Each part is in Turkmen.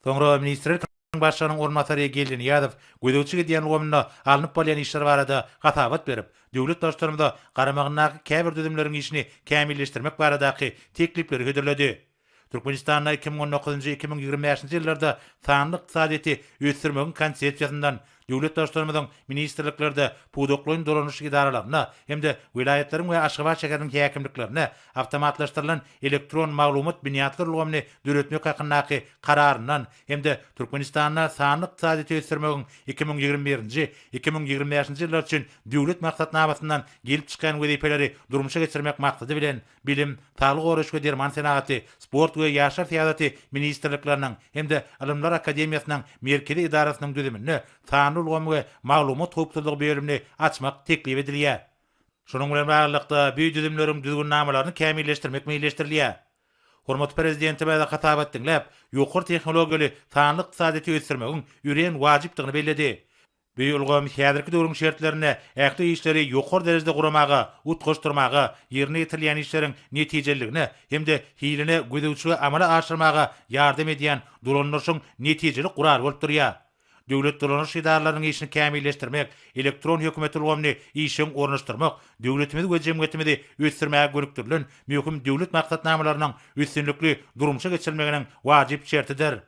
Soňra ministrlik başçynyň ornatary gelýän ýazyp, gödäwçi diýen gomuna alınıp bolýan işler barada gatabat berip, döwlet başçylygynda garamagynaky käbir düzümleriň işini kämilleşdirmek baradaky teklipleri höderledi. Türkmenistanda 2019-2025 ýyllarda sanlyk iqtisadiyety ösdürmegiň konsepsiýasyndan döwlet başçylygymyzyň ministrliklerde pudoklaryň dolanyş idaralaryna hemde vilayetleriň we Aşgabat şäheriniň häkimliklerine awtomatlaşdyrylan elektron maglumat biniatlarlygyny döretmek hakynaky kararyndan hemde Türkmenistanda sanlyk iqtisadiyety ösdürmegiň 2021-2025 ýyllar üçin döwlet maksatnamasyndan gelip çykan wezipeleri durmuşa geçirmek maksady bilen bilim, sağlyk goraşy derman senaty, sport we ýaşar syýasaty ministrliklerining hemde Alymlar Akademiýasynyň merkezi idarasynyň düzümini sanly ulgamy we maglumat hukukçylygy bölümini açmak teklip edilýär. Şonuň bilen baglykda bu düzümleriň düzgünnamalaryny kämilleşdirmek meýilleşdirilýär. Hormat prezidenti bäze hatabat dinläp, ýokary tehnologiýaly sanlyk iqtisadiýety ösdürmegiň ýüreğin wajypdygyny bellädi. Bu ulgamy häzirki döwrüň şertlerine ähli işleri ýokary derejede guramaga, utgaşdyrmaga, ýerine ýetirilýän işleriň netijeligine hemde hilene gödäwçi amala aşyrmaga ýardam edýän dolanýaryň netijeli gurar bolup durýar. Döwlet dolanyş idaralarynyň işini kämilleşdirmek, elektron hökümet ulgamyny işiň ornaşdyrmak, döwletimiz we jemgyýetimizi ösdürmäge görükdirilen möhüm döwlet maksatnamalarynyň üstünlikli durmuşa geçirilmeginiň wajyp şertidir.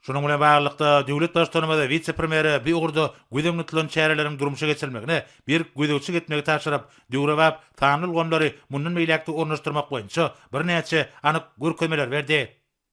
Şonuň bilen baglykda döwlet başçylygyna we vice-premieri bir ugurda gödäňletilen çäreleriň durmuşa geçirilmegine bir gödäwçi gitmegi taşyryp, döwrebap sanly ulgamlary mundan meýlekde ornaşdyrmak boýunça bir näçe anyk görkezmeler berdi.